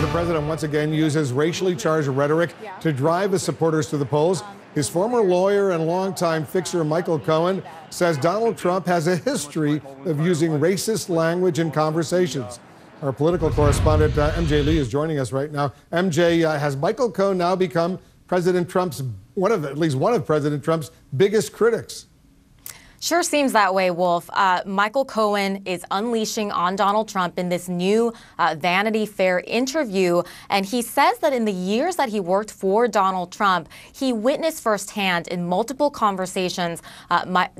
the president once again uses racially charged rhetoric to drive his supporters to the polls. His former lawyer and longtime fixer Michael Cohen says Donald Trump has a history of using racist language in conversations. Our political correspondent, MJ Lee, is joining us right now. MJ, has Michael Cohen now become President Trump's, at least one of President Trump's biggest critics? Sure seems that way, Wolf. Michael Cohen is unleashing on Donald Trump in this new Vanity Fair interview. And he says that in the years that he worked for Donald Trump, he witnessed firsthand in multiple conversations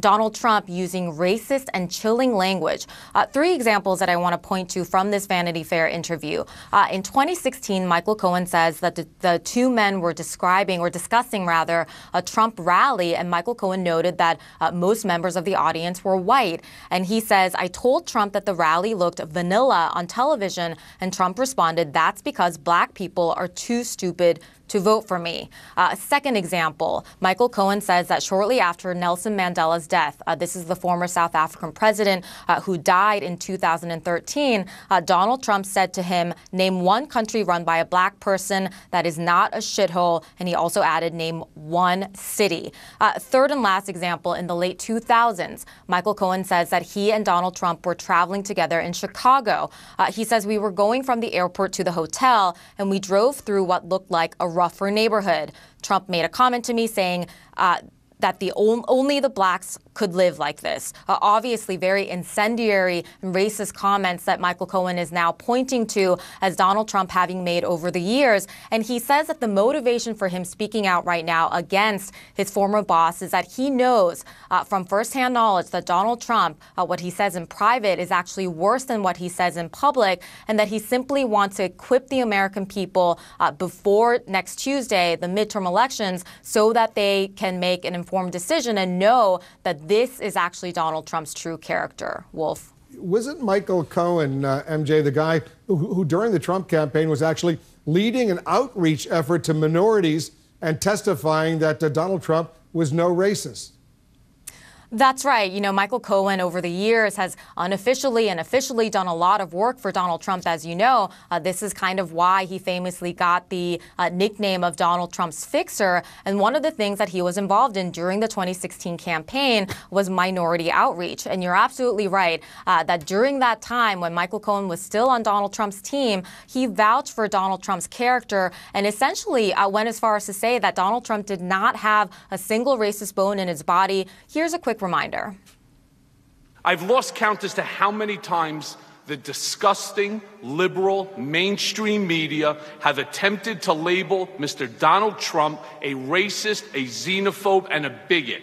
Donald Trump using racist and chilling language. Three examples that I want to point to from this Vanity Fair interview. In 2016, Michael Cohen says that the two men were discussing a Trump rally. And Michael Cohen noted that most members of the audience were white. And he says, "I told Trump that the rally looked vanilla on television." And Trump responded, "That's because black people are too stupid to vote for me." Second example, Michael Cohen says that shortly after Nelson Mandela's death, this is the former South African president who died in 2013, Donald Trump said to him, "Name one country run by a black person that is not a shithole." And he also added, "Name one city." Third and last example, in the late 2000s, Michael Cohen says that he and Donald Trump were traveling together in Chicago. He says, "We were going from the airport to the hotel, and we drove through what looked like a rougher neighborhood." Trump made a comment to me saying that only the blacks could live like this. Obviously, very incendiary and racist comments that Michael Cohen is now pointing to as Donald Trump having made over the years. And he says that the motivation for him speaking out right now against his former boss is that he knows from firsthand knowledge that Donald Trump, what he says in private is actually worse than what he says in public, and that he simply wants to equip the American people before next Tuesday, the midterm elections, so that they can make an informed decision and know that this is actually Donald Trump's true character. Wolf. Wasn't Michael Cohen, MJ, the guy who during the Trump campaign was actually leading an outreach effort to minorities and testifying that Donald Trump was no racist? That's right. You know, Michael Cohen over the years has unofficially and officially done a lot of work for Donald Trump, as you know. This is kind of why he famously got the nickname of Donald Trump's fixer. And one of the things that he was involved in during the 2016 campaign was minority outreach. And you're absolutely right that during that time when Michael Cohen was still on Donald Trump's team, he vouched for Donald Trump's character and essentially went as far as to say that Donald Trump did not have a single racist bone in his body. Here's a quick reminder. I've lost count as to how many times the disgusting, liberal, mainstream media have attempted to label Mr. Donald Trump a racist, a xenophobe, and a bigot.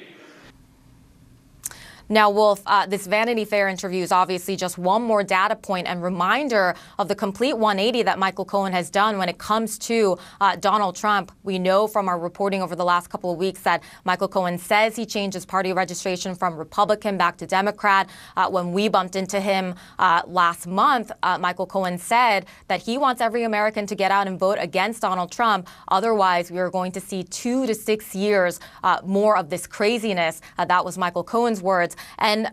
Now, Wolf, this Vanity Fair interview is obviously just one more data point and reminder of the complete 180 that Michael Cohen has done when it comes to Donald Trump. We know from our reporting over the last couple of weeks that Michael Cohen says he changed his party registration from Republican back to Democrat. When we bumped into him last month, Michael Cohen said that he wants every American to get out and vote against Donald Trump. Otherwise, we are going to see 2 to 6 years more of this craziness. That was Michael Cohen's words. And,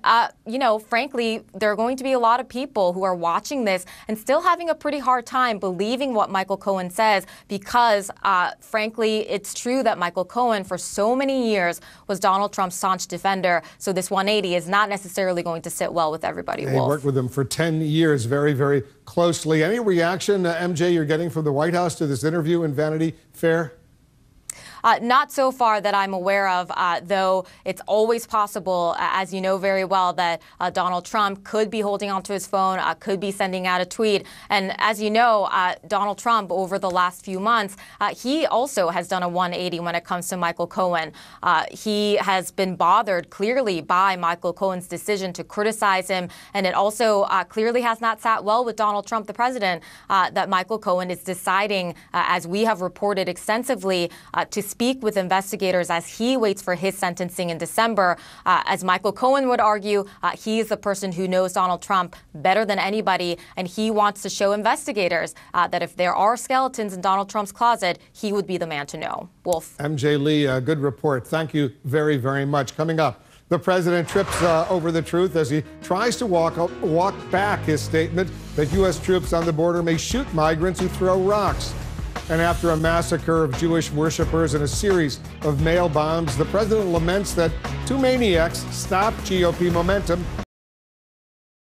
you know, frankly, there are going to be a lot of people who are watching this and still having a pretty hard time believing what Michael Cohen says because, frankly, it's true that Michael Cohen for so many years was Donald Trump's staunch defender. So this 180 is not necessarily going to sit well with everybody. He worked with him for 10 years very, very closely. Any reaction, MJ, you're getting from the White House to this interview in Vanity Fair? Not so far that I'm aware of, though it's always possible, as you know very well, that Donald Trump could be holding onto his phone, could be sending out a tweet. And as you know, Donald Trump, over the last few months, he also has done a 180 when it comes to Michael Cohen. He has been bothered clearly by Michael Cohen's decision to criticize him. And it also clearly has not sat well with Donald Trump, the president, that Michael Cohen is deciding, as we have reported extensively, to speak with investigators as he waits for his sentencing in December. As Michael Cohen would argue, he is the person who knows Donald Trump better than anybody, and he wants to show investigators that if there are skeletons in Donald Trump's closet, he would be the man to know. Wolf. MJ Lee, good report. Thank you very, very much. Coming up, The president trips over the truth as he tries to walk back his statement that U.S. troops on the border may shoot migrants who throw rocks. And after a massacre of Jewish worshipers and a series of mail bombs, the president laments that two maniacs stopped GOP momentum